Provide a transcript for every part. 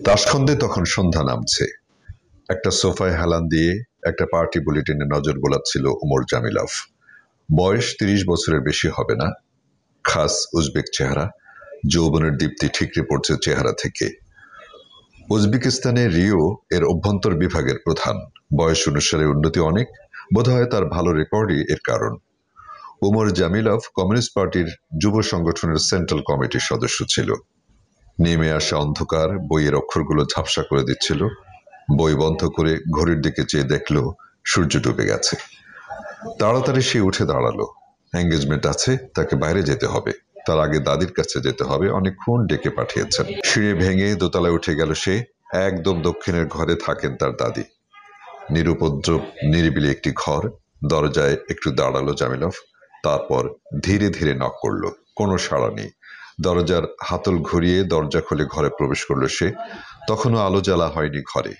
তাসখন্দে তখন সন্ধ্যা নামছে। একটা সোফায় হেলান দিয়ে একটা পার্টি বুলেটিনে নজর বোলাচ্ছিল ওমর জামিলভ। বয়স ৩০ বছরের বেশি হবে না। খাস উজবেক চেহারা, যৌবনের দীপ্তি ঠিকরে পড়ছে চেহারা থেকে। উজবেকিস্তানে রিও এর অভ্যন্তর বিভাগের প্রধান। বয়স অনুসারে উন্নতি অনেক, বোধহয় তার ভালো রেকর্ডই এর কারণ। ওমর জামিলভ কমিউনিস্ট পার্টির যুব সংগঠনের সেন্ট্রাল কমিটির সদস্য ছিল। নেমে আসা অন্ধকার বইয়ের অক্ষরগুলো ঝাপসা করে দিচ্ছিল। বই বন্ধ করে ঘড়ির দিকে চেয়ে দেখলো সূর্য ডুবে গেছে। তাড়াতাড়ি সে উঠে দাঁড়ালো। এঙ্গেজমেন্ট আছে, তাকে বাইরে যেতে হবে। তার আগে দাদির কাছে যেতে হবে, অনেকক্ষণ ডেকে পাঠিয়েছেন। সিঁড়ি ভেঙে দোতলায় উঠে গেল সে। একদম দক্ষিণের ঘরে থাকেন তার দাদি। নিরুপদ্রব নিরিবিলি একটি ঘর। দরজায় একটু দাঁড়ালো জামিলভ, তারপর ধীরে ধীরে নক করলো। কোনো সাড়া নেই। দরজার হাতল ঘুরিয়ে দরজা খুলে ঘরে প্রবেশ করলো সে। তখনও আলো জ্বালা হয়নি ঘরে।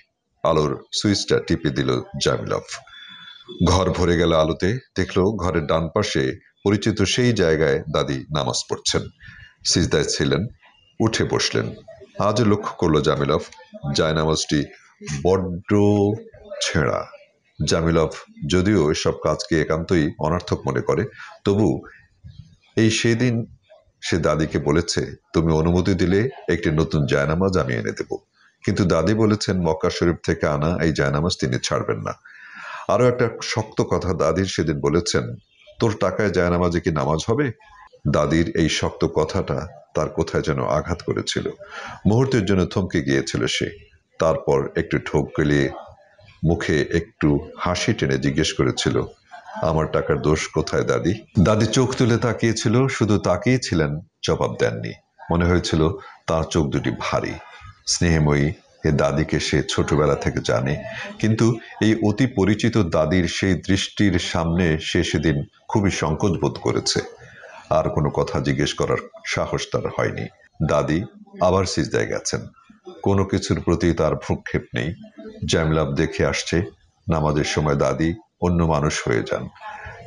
আলোর সুইচটা টিপে দিল জামিলভ। ঘর ভরে গেল আলোতে। দেখলো ঘরের ডান পাশে পরিচিত সেই জায়গায় দাদি নামাজ পড়ছেন। সিজদায় ছিলেন। উঠে বসলেন। আজও লক্ষ্য করলো জামিলভ, জায়নামাজটি বড্ড ছেঁড়া। জামিলভ যদিও এসব কাজকে একান্তই অনর্থক মনে করে, তবু এই সেদিন সে দাদিকে বলেছে, তুমি অনুমতি দিলে একটি নতুন জায়নামাজ আমি এনে দেব। কিন্তু দাদি বলেছেন মক্কা শরীফ থেকে আনা এই জায়নামাজ তিনি ছাড়বেন না। আরো একটা শক্ত কথা দাদির সেদিন বলেছেন, তোর টাকায় জায়নামাজে কি নামাজ হবে? দাদির এই শক্ত কথাটা তার কোথায় যেন আঘাত করেছিল। মুহূর্তের জন্য থমকে গিয়েছিল সে। তারপর একটু ঠোক গেলিয়ে মুখে একটু হাসি টেনে জিজ্ঞেস করেছিল, আমার টাকার দোষ কোথায় দাদি? দাদি চোখ তুলে তাকিয়েছিল, শুধু তাকিয়েছিলেন, জবাব দেননি। মনে হয়েছিল তার চোখ দুটি ভারী। স্নেহময়ী এ দাদিকে সে ছোটবেলা থেকে জানে, কিন্তু এই অতি পরিচিত দাদির সেই দৃষ্টির সামনে সে সেদিন খুবই সংকোচ বোধ করেছে। আর কোনো কথা জিজ্ঞেস করার সাহস তার হয়নি। দাদি আবার সিজদায় গেছেন। কোনো কিছুর প্রতি তার ভ্রুক্ষেপ নেই। জামিলভ দেখে আসছে নামাজের সময় দাদি অন্য মানুষ হয়ে যান।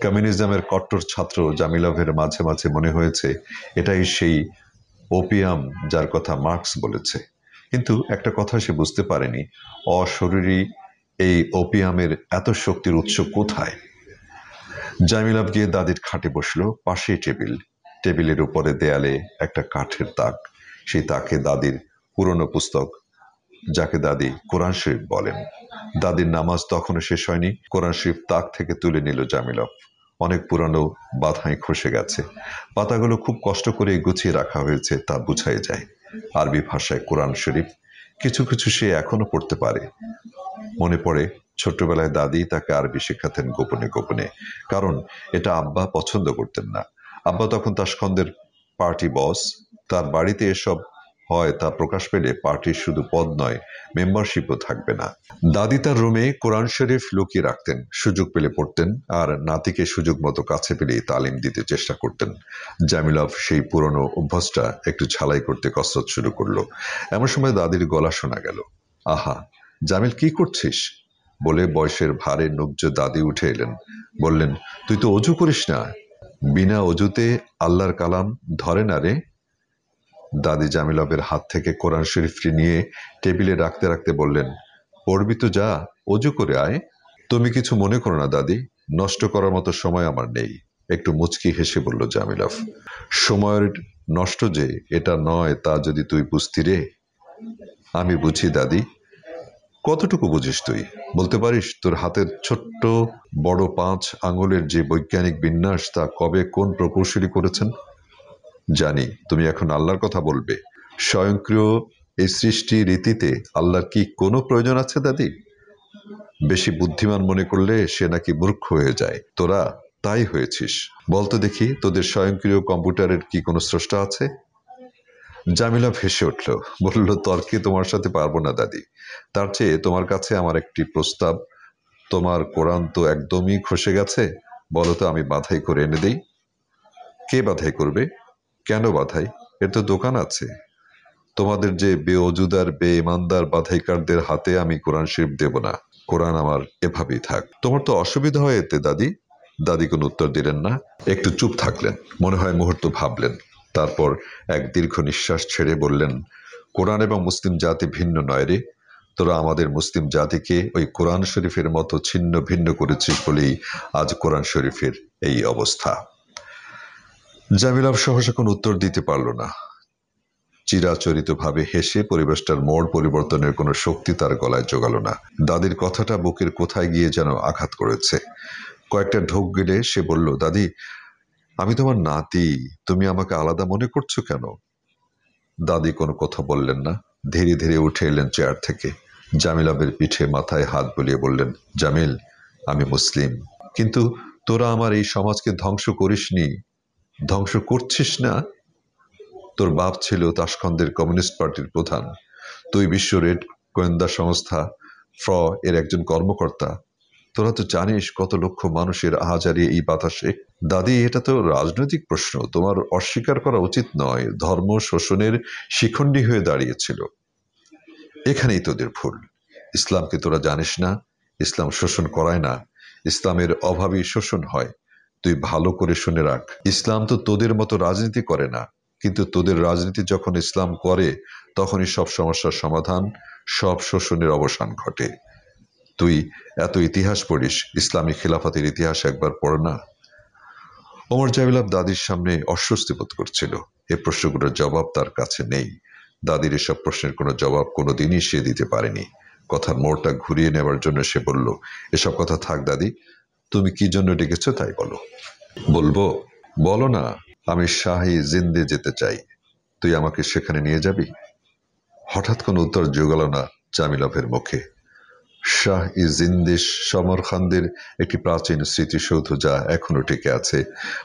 কমিউনিজমের কট্টর ছাত্র জামিলভের মাঝে মাঝে মনে হয়েছে এটাই সেই ওপিয়াম যার কথা মার্কস বলেছে। কিন্তু একটা কথা সে বুঝতে পারেনি, অশরীরী এই ওপিয়ামের এত শক্তির উৎস কোথায়। জামিলভ গিয়ে দাদির খাটে বসলো। পাশেই টেবিল। টেবিলের উপরে দেয়ালে একটা কাঠের তাক। সেই তাকে দাদির পুরনো পুস্তক, যাকে দাদি কোরআন শরীফ বলেন। দাদির নামাজ তখনও শেষ হয়নি। কোরআন শরীফ তাক থেকে তুলে নিল জামিলভ। অনেক পুরানো, বাঁধাই খসে গেছে। পাতাগুলো খুব কষ্ট করে গুছিয়ে রাখা হয়েছে, তা বুঝাই যায়। আরবি ভাষায় কোরআন শরীফ। কিছু কিছু সে এখনো পড়তে পারে। মনে পড়ে ছোট্টবেলায় দাদি তাকে আরবি শেখাতেন গোপনে গোপনে, কারণ এটা আব্বা পছন্দ করতেন না। আব্বা তখন তাসখন্দের পার্টি বস। তার বাড়িতে এসব হয় তা প্রকাশ পেলে পার্টির শুধু পদ নয়, মেম্বারশিপও থাকবে না। দাদি তার রুমে কোরআন শরীফ লুকিয়ে রাখতেন। সুযোগ পেলে পড়তেন, আর নাতিকে সুযোগ মতো কাছে পেলেই তালিম দিতে চেষ্টা করতেন। জামিলভ সেই পুরনো অভ্যাসটা একটু ঝালাই করতে কসরত শুরু করলো। এমন সময় দাদির গলা শোনা গেল, আহা জামিল, কি করছিস? বলে বয়সের ভারে নুব্জ দাদি উঠে এলেন। বললেন, তুই তো অজু করিস না। বিনা অজুতে আল্লাহর কালাম ধরে না রে। দাদি জামিলভের হাত থেকে কোরআন শরীফটি নিয়ে টেবিলে রাখতে রাখতে বললেন, পড়বি তো যা, অজু করে আয়। তুমি কিছু মনে করো না দাদি, নষ্ট করার মতো সময় আমার নেই। একটু মুচকি হেসে বলল জামিলভ। সময়ের নষ্ট যে এটা নয় তা যদি তুই বুঝতি রে। আমি বুঝি দাদি। কতটুকু বুঝিস তুই? বলতে পারিস তোর হাতের ছোট্ট বড় 5 আঙুলের যে বৈজ্ঞানিক বিন্যাস তা কবে কোন প্রকৌশলী করেছেন? জানি তুমি এখন আল্লাহর কথা বলবে। স্বয়ংক্রিয় এই সৃষ্টি রীতিতে আল্লাহর কি কোনো প্রয়োজন আছে দাদি? বেশি বুদ্ধিমান মনে করলে সে নাকি মূর্খ হয়ে যায়। তোরা তাই হয়েছিস। বলতো দেখি, তোদের স্বয়ংক্রিয় কম্পিউটারের কি কোনো স্রষ্টা আছে? জামিলা ভেসে উঠল, বলল, তর্কে তোমার সাথে পারবো না দাদি। তার চেয়ে তোমার কাছে আমার একটি প্রস্তাব। তোমার কোরআন তো একদমই খসে গেছে, বলো তো আমি বাধাই করে এনে দেই। কে বাধাই করবে? কেন বাধাই? এর তো দোকান আছে। তোমাদের যে বেঅজুদার বেঈমানদার বাধাইকারদের হাতে আমি কোরআন শরীফ দেব না। কোরআন আমার এভাবেই থাক। তোমার তো অসুবিধা হয় এতে দাদি। দাদি কোনো উত্তর দিলেন না, একটু চুপ থাকলেন। মনে হয় মুহূর্ত ভাবলেন, তারপর এক দীর্ঘ নিঃশ্বাস ছেড়ে বললেন, কোরআন এবং মুসলিম জাতি ভিন্ন নয় রে, তোরা আমাদের মুসলিম জাতিকে ওই কোরআন শরীফের মতো ছিন্ন ভিন্ন করেছিস বলেই আজ কোরআন শরীফের এই অবস্থা। জামিলাভ সহসা কোনো উত্তর দিতে পারল না। চিরাচরিতভাবে হেসে পরিবেশটার মোড় পরিবর্তনের কোনো শক্তি তার গলায় জোগালো না। দাদির কথাটা বুকের কোথায় গিয়ে যেন আঘাত করেছে। কয়েকটা ঢোক গেলে সে বলল, দাদি, আমি তোমার নাতি, তুমি আমাকে আলাদা মনে করছো কেন? দাদি কোনো কথা বললেন না। ধীরে ধীরে উঠে এলেন চেয়ার থেকে। জামিলাভের পিঠে মাথায় হাত বুলিয়ে বললেন, জামিল, আমি মুসলিম, কিন্তু তোরা আমার এই সমাজকে ধ্বংস করিসনি, ধ্বংস করছিস না। তোর বাপ ছিল তাশখন্দের কমিউনিস্ট পার্টির প্রধান, তুই বিশ্ব রেড গোয়েন্দা সংস্থা ফ্র এর একজন কর্মকর্তা। তোরা তো জানিস কত লক্ষ মানুষের আহাজারি এই বাতাসে। দাদি, এটা তো রাজনৈতিক প্রশ্ন, তোমার অস্বীকার করা উচিত নয়। ধর্ম শোষণের শিখণ্ডী হয়ে দাঁড়িয়েছিল। এখানেই তোদের ভুল। ইসলামকে তোরা জানিস না। ইসলাম শোষণ করায় না, ইসলামের অভাবই শোষণ হয়। তুই ভালো করে শুনে রাখ, ইসলাম তো তোদের মতো রাজনীতি করে না, কিন্তু তোদের রাজনীতি যখন ইসলাম করে তখনই সব সমস্যার সমাধান, সব শোষণের অবসান ঘটে। তুই এত ইতিহাস পড়িস, ইসলামী খিলাফতের ইতিহাস একবার পড় না। ওমর জামিলাভ দাদির সামনে অস্বস্তি বোধ করছিল। এই প্রশ্নগুলোর জবাব তার কাছে নেই। দাদির এসব প্রশ্নের কোনো জবাব কোনোদিনই সে দিতে পারেনি। কথার মোড়টা ঘুরিয়ে নেবার জন্য সে বলল, এসব কথা থাক দাদি, তুমি কি জন্য ডেকেছো তাই বলো। বলবো? বলো না। আমি শাহী জিন্দে যেতে চাই, তুই আমাকে সেখানে নিয়ে যাবি? হঠাৎ কোনো উত্তর জোগালো না জামিলাভের মুখে। শাহ ই জিন্দে সমরখানদের একটি প্রাচীন স্মৃতিসৌধ, যা এখনো টিকে আছে।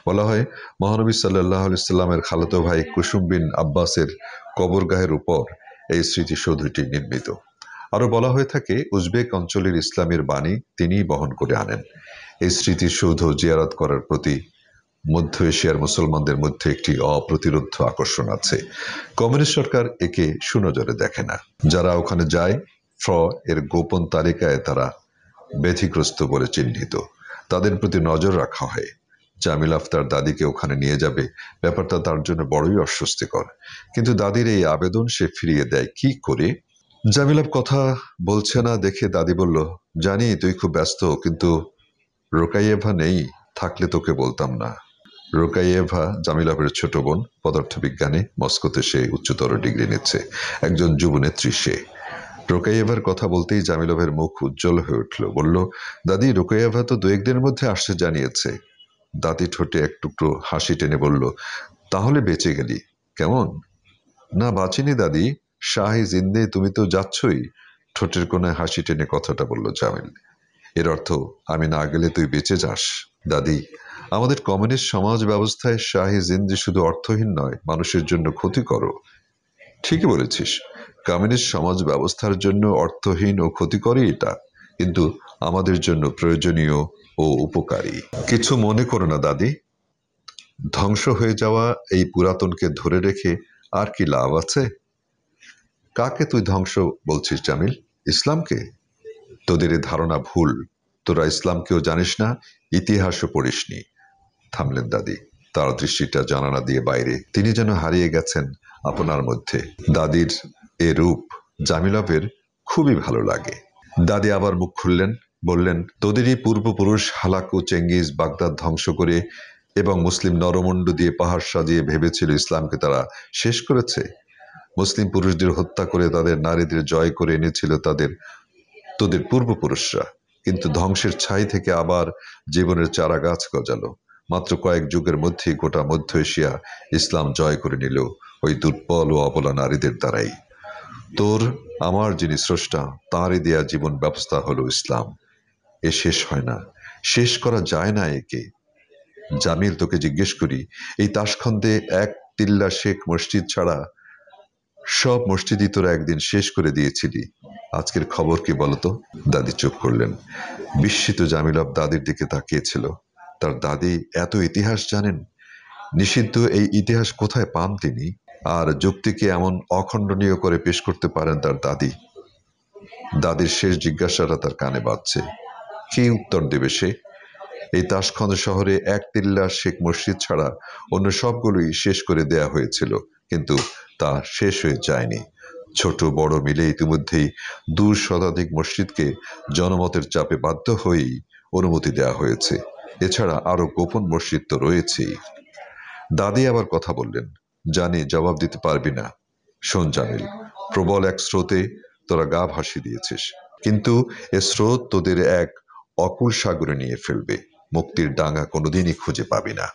বলা হয় মহানবী সাল্লাল্লাহু আলাইহি সাল্লামের খালাতো ভাই কুসুম বিন আব্বাসের কবরগাহের উপর এই স্মৃতিসৌধটি নির্মিত। আরো বলা হয়ে থাকে উজবেক অঞ্চলের ইসলামের বাণী তিনিই বহন করে আনেন। এই স্মৃতিসৌধ জিয়ারত করার প্রতি মধ্য এশিয়ার মুসলমানদের মধ্যে একটি অপ্রতিরোধ্য আকর্ষণ আছে। কমিউনিস্ট সরকার একে সুনজরে দেখে না। যারা ওখানে যায় ফ্র এর গোপন তালিকায় তারা ব্যতিগ্রস্ত বলে চিহ্নিত। তাদের প্রতি নজর রাখা হয়। জামিলাভ তার দাদিকে ওখানে নিয়ে যাবে, ব্যাপারটা তার জন্য বড়ই অস্বস্তিকর। কিন্তু দাদির এই আবেদন সে ফিরিয়ে দেয় কি করে? জামিলাভ কথা বলছে না দেখে দাদি বলল, জানি তুই খুব ব্যস্ত, কিন্তু রোকাইয়েভা নেই, থাকলে তোকে বলতাম না। রোকাইয়েভা জামিলাভের ছোট বোন, পদার্থবিজ্ঞানে মস্কোতে সে উচ্চতর ডিগ্রি নিচ্ছে, একজন যুবনেত্রী সে। রোকাইয়েভার কথা বলতেই জামিলাভের মুখ উজ্জ্বল হয়ে উঠল। বলল, দাদি, রোকাইয়েভা তো 2-1 দিনের মধ্যে আসতে জানিয়েছে। দাদি ঠোঁটে এক টুকরো হাসি টেনে বলল, তাহলে বেঁচে গেলি। কেমন? না, বাঁচিনি দাদি, শাহী জিন্দে তুমি তো যাচ্ছই। ঠোঁটের কোণে হাসি টেনে কথাটা বলল জামিল। এর অর্থ আমি না গেলে তুই বেঁচে যাস। দাদি, আমাদের কমিউনিস্ট সমাজ ব্যবস্থায় শাহী জিন্দি শুধু অর্থহীন নয়, মানুষের জন্য ক্ষতিকরও। ঠিকই বলেছিস, কমিউনিস্ট সমাজ ব্যবস্থার জন্য অর্থহীন ও ক্ষতিকরই এটা, কিন্তু আমাদের জন্য প্রয়োজনীয় ও উপকারী। কিছু মনে করো না দাদি, ধ্বংস হয়ে যাওয়া এই পুরাতনকে ধরে রেখে আর কি লাভ আছে? কাকে তুই ধ্বংস বলছিস জামিল? ইসলামকে? তোদের এ ধারণা ভুল। তোরা ইসলামকেও জানিস না, ইতিহাসও পড়িসনি। থামলেন দাদি। তার দৃষ্টিটা জানালা দিয়ে বাইরে। তিনি যেন হারিয়ে গেছেন আপনার মধ্যে। দাদির এ রূপ জামিলাভের খুবই ভালো লাগে। দাদি আবার মুখ খুললেন, বললেন, তোদেরই পূর্বপুরুষ হালাকু চেঙ্গিজ বাগদাদ ধ্বংস করে এবং মুসলিম নরমুণ্ড দিয়ে পাহাড় সাজিয়ে ভেবেছিল ইসলামকে তারা শেষ করেছে। মুসলিম পুরুষদের হত্যা করে তাদের নারীদের জয় করে এনেছিল তোদের পূর্বপুরুষরা, কিন্তু ধ্বংসের ছাই থেকে আবার জীবনের চারা গাছ গজালো। মাত্র কয়েক যুগের মধ্যেই গোটা মধ্য এশিয়া ইসলাম জয় করে নিল ওই দুর্বল ও অবলা নারীদের দ্বারাই। তোর আমার যিনি স্রষ্টা, তাঁরই দেয়া জীবন ব্যবস্থা হলো ইসলাম। এ শেষ হয় না, শেষ করা যায় না একে। জামিল, তোকে জিজ্ঞেস করি, এই তাশখন্দে এক তিল্লা শেখ মসজিদ ছাড়া সব মসজিদই তোরা একদিন শেষ করে দিয়েছিলি। আজকের খবর কি বলতো? দাদি চুপ করলেন। বিস্মিত জামিলাভ দাদির দিকে তাকিয়েছিল। তার দাদি এত ইতিহাস জানেন। নিষিদ্ধ এই ইতিহাস কোথায় পান তিনি? আর যুক্তিকে এমন অখণ্ডনীয় করে পেশ করতে পারেন তার দাদি? দাদির শেষ জিজ্ঞাসাটা তার কানে বাজছে। কি উত্তর দেবে সে? এই তাশখন্দ শহরে এক তিল্লা শেখ মসজিদ ছাড়া অন্য সবগুলোই শেষ করে দেয়া হয়েছিল, কিন্তু তা শেষ হয়ে যায়নি। ছোট বড় মিলে ইতিমধ্যেই 2 শতাধিক মসজিদকে জনমতের চাপে বাধ্য হয়েই অনুমতি দেওয়া হয়েছে। এছাড়া আরো গোপন মসজিদ তো রয়েছেই। দাদি আবার কথা বললেন, জানি জবাব দিতে পারবি না। শোন জামিল, প্রবল এক স্রোতে তোরা গা ভাসিয়ে দিয়েছিস, কিন্তু এ স্রোত তোদের এক অকুল সাগরে নিয়ে ফেলবে। মুক্তির ডাঙা কোনোদিনই খুঁজে পাবি না।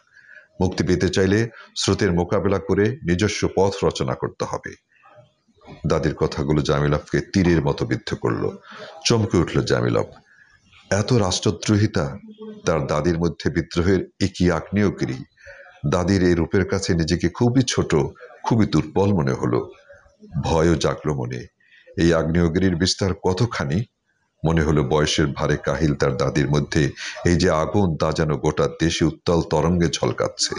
মুক্তি পেতে চাইলে স্রোতের মোকাবেলা করে নিজস্ব পথ রচনা করতে হবে। দাদির কথাগুলো জামিলভকে তীরের মতো বিদ্ধ করলো। চমকে উঠল জামিলভ। এত রাষ্ট্রদ্রোহিতা! তার দাদির মধ্যে বিদ্রোহের একই আগ্নেয়গিরি। দাদির এই রূপের কাছে নিজেকে খুবই ছোট, খুবই দুর্বল মনে হলো। ভয়ও জাগলো মনে। এই আগ্নেয়গিরির বিস্তার কতখানি! মনে হলো বয়সের ভারে কাহিল তার দাদির মধ্যে এই যে আগুন, তা যেন গোটা দেশে উত্তাল তরঙ্গে ঝলকাচ্ছে।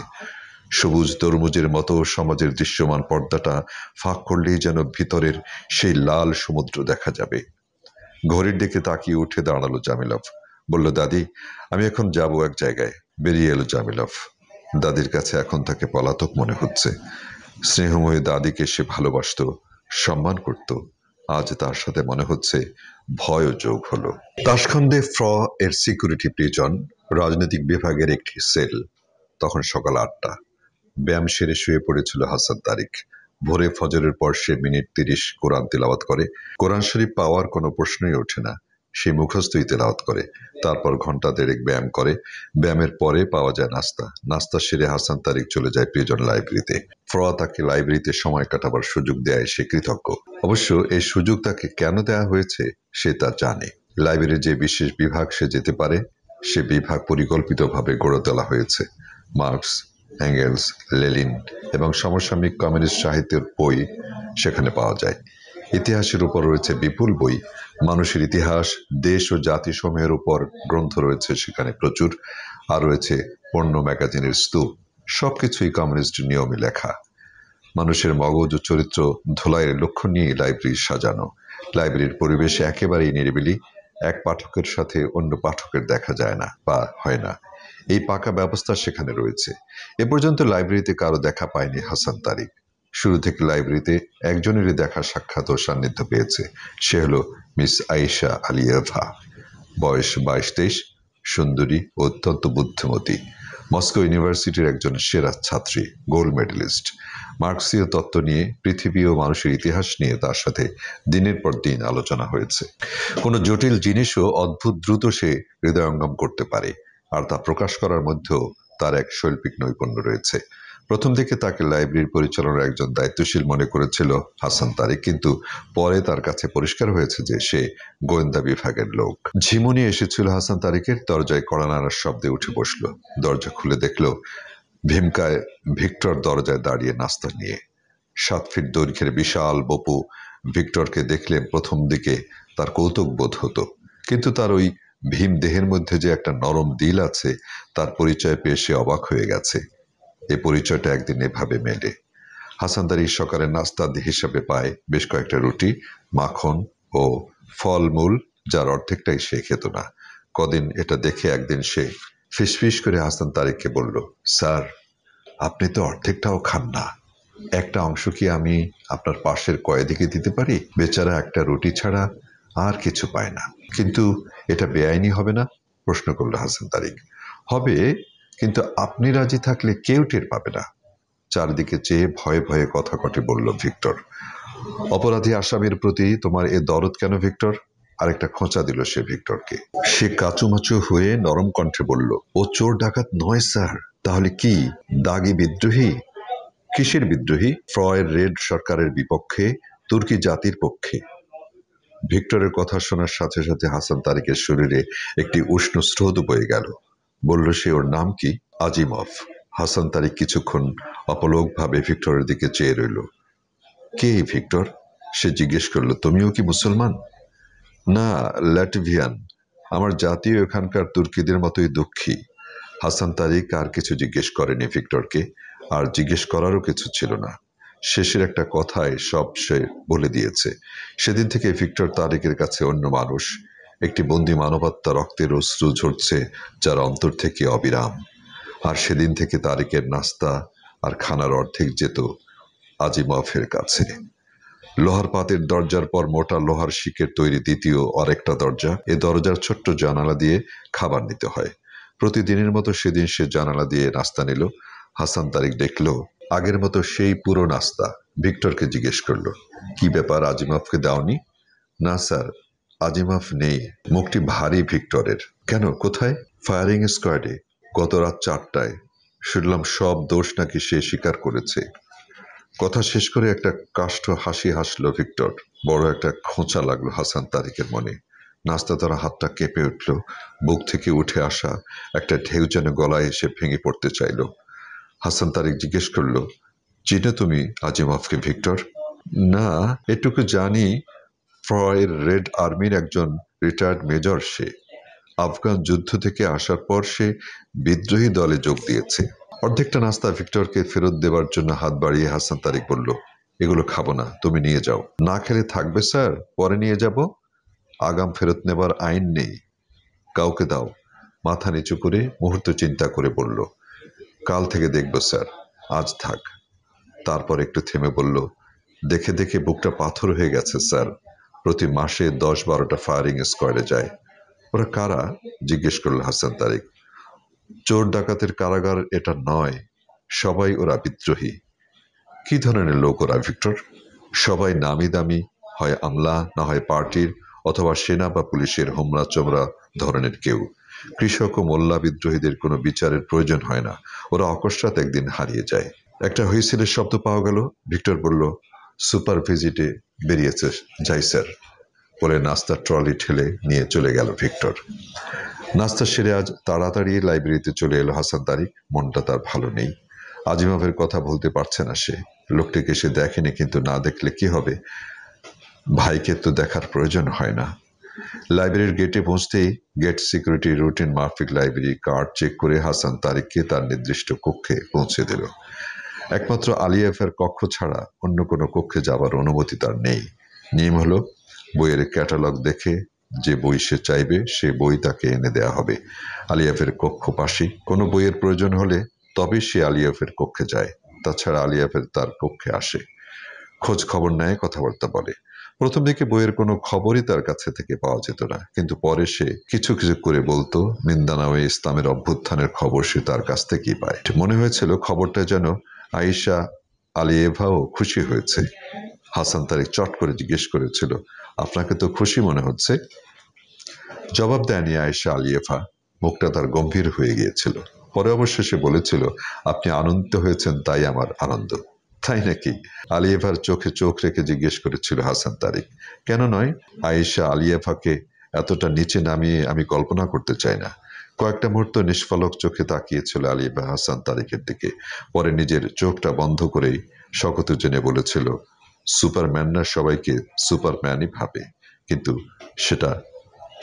সবুজ তরমুজের মতো সমাজের দৃশ্যমান পর্দাটা ফাঁক করলেই যেন ভিতরের সেই লাল সমুদ্র দেখা যাবে। ঘড়ির দিকে তাকিয়ে উঠে দাঁড়ালো জামিলভ। বলল, দাদি, আমি এখন যাব এক জায়গায়। বেরিয়ে এলো জামিলভ। দাদির কাছে এখন তাকে পলাতক মনে হচ্ছে। স্নেহময়ী দাদিকে সে ভালোবাসত, সম্মান করত। আজ তার সাথে মনে হচ্ছে ভয়ও যোগ হলো। তাশখন্দে এর সিকিউরিটি প্রিজন, রাজনৈতিক বিভাগের একটি সেল। তখন সকাল 8টা। ব্যায়াম সেরে শুয়ে পড়েছিল হাসান তারিক। ভোরে ফজরের পর সে মিনিট 30 কোরআন তিলাওয়াত করে। কোরআন শরীফ পাওয়ার কোনো প্রশ্নই ওঠে না। সে মুখস্থই তেলাওয়াত করে। তারপর ঘন্টা দেড়েক ব্যায়াম করে। ব্যায়ামের পরে পাওয়া যায় নাস্তা। নাস্তা সেরে হাসান তারিক চলে যায় প্রিজন লাইব্রেরিতে। তাকে লাইব্রেরিতে সময় কাটাবার সুযোগ দেয়, সে কৃতজ্ঞ। অবশ্য এই সুযোগ তাকে কেন দেওয়া হয়েছে সে তা জানে। লাইব্রেরির যে বিশেষ বিভাগ সে যেতে পারে, সে বিভাগ পরিকল্পিতভাবে গড়ে তোলা হয়েছে। মার্কস, এঙ্গেলস, লেনিন এবং সমসাময়িক কমিউনিস্ট সাহিত্যের বই সেখানে পাওয়া যায়। ইতিহাসের উপর রয়েছে বিপুল বই। মানুষের ইতিহাস, দেশ ও জাতিসমূহের উপর গ্রন্থ রয়েছে সেখানে প্রচুর। আর রয়েছে পণ্য ম্যাগাজিনের স্তূপ। সবকিছুই কমিউনিস্ট নিয়মে লেখা। মানুষের মগজ ও চরিত্র ধোলাইয়ের লক্ষ্য নিয়ে লাইব্রেরি সাজানো। লাইব্রেরির পরিবেশ একেবারেই নিরিবিলি। এক পাঠকের সাথে অন্য পাঠকের দেখা যায় না বা হয় না। এই পাকা ব্যবস্থা সেখানে রয়েছে। এ পর্যন্ত লাইব্রেরিতে কারো দেখা পায়নি হাসান তারিক। শুরু থেকে লাইব্রেরিতে একজনেরই দেখা সাক্ষাৎ ও সান্নিধ্য পেয়েছে। সে হলো মিস আয়েশা আলিয়েভা। বয়স 22-23, সুন্দরী ও অত্যন্ত বুদ্ধিমতী। মস্কো ইউনিভার্সিটির একজন সেরা ছাত্রী, গোল্ড মেডেলিস্ট। মার্কসীয় তত্ত্ব নিয়ে, পৃথিবী ও মানুষের ইতিহাস নিয়ে তার সাথে দিনের পর দিন আলোচনা হয়েছে। কোনো জটিল জিনিসও অদ্ভুত দ্রুত সে হৃদয়ঙ্গম করতে পারে, আর তা প্রকাশ করার মধ্যেও তার এক শৈল্পিক নৈপুণ্য রয়েছে। প্রথম দিকে তাকে লাইব্রেরির পরিচালনার একজন দায়িত্বশীল মনে করেছিল হাসান তারিক, কিন্তু পরে তার কাছে পরিষ্কার হয়েছে যে সে গোয়েন্দা বিভাগের লোক। ঝিমুনি এসেছিল হাসান তারিকের। দরজায় কড়া নাড়ার শব্দে উঠে বসলো। দরজা খুলে দেখলো ভীমকায় ভিক্টর দরজায় দাঁড়িয়ে নাস্তা নিয়ে। 7 ফিট দৈর্ঘ্যের বিশাল বপু ভিক্টরকে দেখলে প্রথম দিকে তার কৌতুক বোধ হতো, কিন্তু তার ওই ভীম দেহের মধ্যে যে একটা নরম দিল আছে, তার পরিচয় পেয়ে সে অবাক হয়ে গেছে। এই পরিচয়টা একদিন এভাবে মেলে। হাসান তারিক সকালে নাস্তা হিসাবে পায় বেশ কয়েকটা রুটি, মাখন ও ফলমূল, যার অর্ধেকটাই সে খেত না। কদিন এটা দেখে একদিন সে ফিসফিস করে হাসান তারিককে বলল, স্যার, আপনি তো অর্ধেকটাও খান না। একটা অংশ কি আমি আপনার পাশের কয়েদিকে দিতে পারি? বেচারা একটা রুটি ছাড়া আর কিছু পায় না। কিন্তু এটা বেআইনি হবে না? প্রশ্ন করল হাসান তারিক। হবে, কিন্তু আপনি রাজি থাকলে কেউ টের পাবে না। চারদিকে চেয়ে ভয়ে ভয়ে কথা কটে বলল ভিক্টর। অপরাধী আসামির প্রতি তোমার এ দরদ কেন ভিক্টর? আরেকটা খোঁচা দিল সে ভিক্টরকে। সে কাচুমাচু হয়ে নরম কণ্ঠে বলল, ও চোর ডাকাত নয় স্যার। তাহলে কি? দাগী বিদ্রোহী। কিসের বিদ্রোহী? রেড সরকারের বিপক্ষে, তুর্কি জাতির পক্ষে। ভিক্টরের কথা শোনার সাথে সাথে হাসান তারিকের শরীরে একটি উষ্ণ স্রোত বয়ে গেল। বলল সে, ওর নাম কি? আজিমভ। হাসান তারিক কিছুক্ষণ অপলকভাবে ভিক্টরের দিকে চেয়ে রইল। কে ভিক্টর? সে জিজ্ঞেস করল। তুমিও কি মুসলমান? না, ল্যাটভিয়ান। আমার জাতীয় এখানকার তুর্কিদের মতোই দুঃখী। হাসান তারিক আর কিছু জিজ্ঞেস করেনি ভিক্টরকে, আর জিজ্ঞেস করারও কিছু ছিল না। শেষের একটা কথায় সব সে বলে দিয়েছে। সেদিন থেকে ভিক্টর তারিকের কাছে অন্য মানুষ, একটি বন্দী মানবাত্মা, রক্তের অশ্রু ঝরছে যার অন্তর থেকে অবিরাম। আর সেদিন থেকে তারিকের নাস্তা আর খানার অর্ধেক যেত আজিমভের কাছে। লোহার পাতের দরজার পর মোটা লোহার শিকের তৈরি দ্বিতীয় আরেকটা দরজা। এ দরজার ছোট্ট জানালা দিয়ে খাবার নিতে হয়। প্রতিদিনের মতো সেদিন সে জানালা দিয়ে নাস্তা নিল। হাসান তারিক দেখল আগের মতো সেই পুরো নাস্তা। ভিক্টরকে জিজ্ঞেস করলো, কি ব্যাপার, আজিমভকে দাওনি? না স্যার, আজিমভ নেই। মুখটি ভারী ভিক্টরের। কেন, কোথায়? ফায়ারিং স্কোয়াডে, গত রাত 4টায়। শুনলাম সব দোষ নাকি সে স্বীকার করেছে। কথা শেষ করে একটা কাষ্ঠ হাসি হাসলো ভিক্টর। বড় একটা খোঁচা লাগলো হাসান তারিকের মনে। নাস্তা ধরা হাতটা কেঁপে উঠল। বুক থেকে উঠে আসা একটা ঢেউ যেন গলায় এসে ভেঙে পড়তে চাইল। হাসান তারিক জিজ্ঞেস করলো, চিনো তুমি আজিমভকে ভিক্টর? না, এটুকু জানি ফ্রয়ের রেড আর্মির একজন রিটায়ার্ড মেজর সে। আফগান যুদ্ধ থেকে আসার পর সে বিদ্রোহী দলে যোগ দিয়েছে। অর্ধেকটা নাস্তা ভিক্টরকে ফেরত দেবার জন্য হাত বাড়িয়ে হাসান তারিক বলল, এগুলো খাবো না, তুমি নিয়ে যাও। না খেলে থাকবে স্যার, পরে নিয়ে যাব। আগাম ফেরত নেবার আইন নেই। কাউকে দাও। মাথা নিচু করে মুহূর্ত চিন্তা করে বলল, কাল থেকে দেখব স্যার, আজ থাক। তারপর একটু থেমে বলল, দেখে দেখে বুকটা পাথর হয়ে গেছে স্যার। প্রতি মাসে 10-12টা ফায়ারিং স্কোয়াডে যায়। ওরা কারা? জিজ্ঞেস করল হাসান তারিক। চোর ডাকাতের কারাগার এটা নয়, সবাই ওরা বিদ্রোহী। কি ধরনের লোক ওরা ভিক্টর? সবাই নামি দামি, হয় আমলা, না হয় পার্টির, অথবা সেনা বা পুলিশের হোমরা চোমরা ধরনের কেউ। কৃষক ও মোল্লা বিদ্রোহীদের কোনো বিচারের প্রয়োজন হয় না, ওরা অকস্মাৎ একদিন হারিয়ে যায়। একটা হুইসেলের শব্দ পাওয়া গেল। ভিক্টর বলল, সুপার ভিজিটে বেরিয়েছে, যাই স্যার, বলে নাস্তার ট্রলি ঠেলে নিয়ে চলে গেল ভিক্টর। নাস্তা সেরে আজ তাড়াতাড়ি লাইব্রেরিতে চলে এলো হাসান তারিক। মনটা তার ভালো নেই। আজিমভের কথা বলতে পারছে না সে। লোকটিকে সে দেখেনি, কিন্তু না দেখলে কি হবে, ভাইকে তো দেখার প্রয়োজন হয় না। লাইব্রেরির গেটে পৌঁছতেই গেট সিকিউরিটি রুটিন মাফিক লাইব্রেরি কার্ড চেক করে হাসান তারিককে তার নির্দিষ্ট কক্ষে পৌঁছে দিল। একমাত্র আলিয়াফের কক্ষ ছাড়া অন্য কোনো কক্ষে যাবার অনুমতি তার নেই। নিয়ম হলো, বইয়ের ক্যাটালগ দেখে যে বই সে চাইবে সে বই তাকে এনে দেয়া হবে। আলিয়াফের কক্ষ পাশেই। কোনো বইয়ের প্রয়োজন হলে তবে সে আলিয়াফের কক্ষে যায়। তাছাড়া আলিয়াফের তার কক্ষে আসে, খোঁজ খবর নেয়, কথাবার্তা বলে। প্রথম দিকে বইয়ের কোনো খবরই তার কাছে থেকে পাওয়া যেত না, কিন্তু পরে সে কিছু কিছু করে বলতো মিন্দানাওয়ে ইসলামের অভ্যুত্থানের খবর সে তার কাছ থেকেই পায়। মনে হয়েছিল খবরটা যেন আয়েশা আলিয়েভাও খুশি হয়েছে। হাসান তারিক চট করে জিজ্ঞেস করেছিল, আপনাকে তো খুশি মনে হচ্ছে? জবাব দেয়নি আয়েশা আলিয়েভা। মুখটা তার গম্ভীর হয়ে গিয়েছিল। পরে অবশ্য সে বলেছিল, আপনি আনন্দিত হয়েছেন তাই আমার আনন্দ। তাই নাকি? আলিয়েভার চোখে চোখ রেখে জিজ্ঞেস করেছিল হাসান তারিক। কেন নয়? আয়েশা আলিয়েভাকে এতটা নিচে নামিয়ে আমি কল্পনা করতে চাই না। কয়েকটা মুহূর্ত নিষ্ফলক চোখে তাকিয়েছিল আলিয়েভা হাসান তারিকের দিকে। পরে নিজের চোখটা বন্ধ করেই শকত জেনে বলেছিল, সুপারম্যানরা সবাইকে সুপারম্যানই ভাবে, কিন্তু সেটা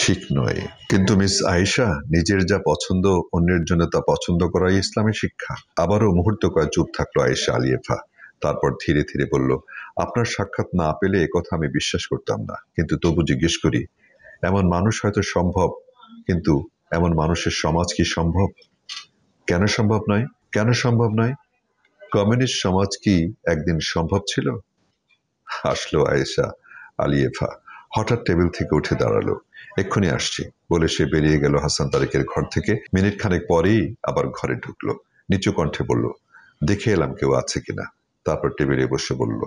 ঠিক নয়। কিন্তু মিস আয়েশা, নিজের যা পছন্দ অন্যের জন্য তা পছন্দ করাই ইসলামী শিক্ষা। আবারও মুহূর্ত কয়েক চুপ থাকলো আয়েশা আলিয়েভা। তারপর ধীরে ধীরে বলল, আপনার সাক্ষাৎ না পেলে একথা আমি বিশ্বাস করতাম না, কিন্তু তবু জিজ্ঞেস করি, এমন মানুষ হয়তো সম্ভব, কিন্তু এমন মানুষের সমাজ কি সম্ভব? কেন সম্ভব নয়? কেন সম্ভব নয়? কমিউনিস্ট সমাজ কি একদিন সম্ভব ছিল? হাসলো আয়েশা আলিয়েভা। হঠাৎ টেবিল থেকে উঠে দাঁড়ালো। এক্ষুনি আসছি বলে সে বেরিয়ে গেল হাসান তারিকের ঘর থেকে। মিনিট খানেক পরেই আবার ঘরে ঢুকলো। নিচু কণ্ঠে বলল, দেখে এলাম কেউ আছে কিনা। তারপর টেবিলে বসে বলল,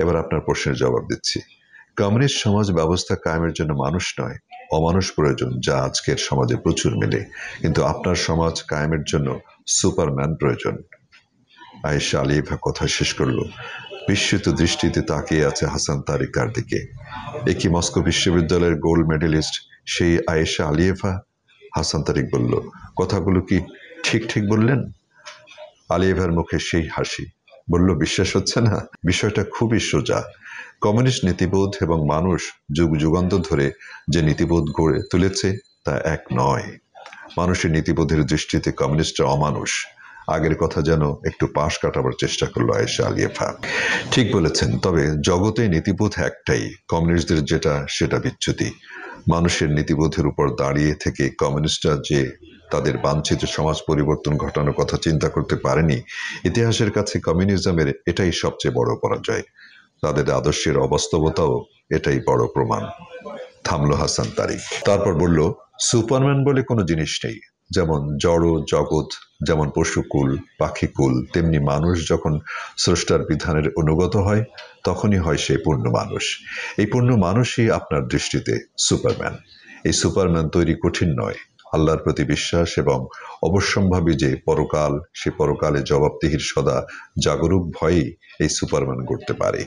এবার আপনার প্রশ্নের জবাব দিচ্ছি। কমিউনিস্ট সমাজ ব্যবস্থা কায়েমের জন্য মানুষ নয়, অমানুষ প্রয়োজন, যা আজকের সমাজে প্রচুর মেলে। কিন্তু আপনার সমাজ কায়েমের জন্য সুপারম্যান প্রয়োজন। আয়েশা আলিয়েভা কথা শেষ করলো। বিস্মিত দৃষ্টিতে তাকিয়ে আছে হাসান তারিক তার দিকে। একই মস্কো বিশ্ববিদ্যালয়ের গোল্ড মেডেলিস্ট সেই আয়েশা আলিয়েভা? হাসান তারিক বলল, কথাগুলো কি ঠিক ঠিক বললেন? আলিয়েভার মুখে সেই হাসি। বলল, বিশ্বাস হচ্ছে না? বিষয়টা খুবই সোজা। কমিউনিস্ট নীতিবোধ এবং মানুষ যুগ যুগান্তর ধরে যে নীতিবোধ গড়ে তুলেছে তা এক নয়। মানুষের নীতিবোধের দৃষ্টিতে কমিউনিস্টরা অমানুষ। আগের কথা যেন একটু পাশ কাটাবার চেষ্টা করলো আয়েশা আলিয়েভা। ঠিক বলেছেন, তবে জগতে নীতিবোধ একটাই, কমিউনিস্টদের যেটা সেটা বিচ্যুতি। মানুষের নীতিবোধের উপর দাঁড়িয়ে থেকে কমিউনিস্টরা যে তাদের বাঞ্ছিত সমাজ পরিবর্তন ঘটানোর কথা চিন্তা করতে পারেনি, ইতিহাসের কাছে কমিউনিজমের এটাই সবচেয়ে বড় পরাজয়। তাদের আদর্শের অবাস্তবতাও এটাই বড় প্রমাণ। থামলো হাসান তারিক, তারপর বলল, সুপারম্যান বলে কোনো জিনিস নেই। যেমন জড় জগৎ, যেমন পশুকুল পাখিকুল, তেমনি মানুষ যখন স্রষ্টার বিধানের অনুগত হয় তখনই হয় সে পূর্ণ মানুষ। এই পূর্ণ মানুষই আপনার দৃষ্টিতে সুপারম্যান। এই সুপারম্যান তৈরি কঠিন নয়। আল্লাহর প্রতি বিশ্বাস এবং অবশ্যম্ভাবী যে পরকাল, সে পরকালে জবাবদিহির সদা জাগরূক ভয়েই এই সুপারম্যান গড়তে পারে।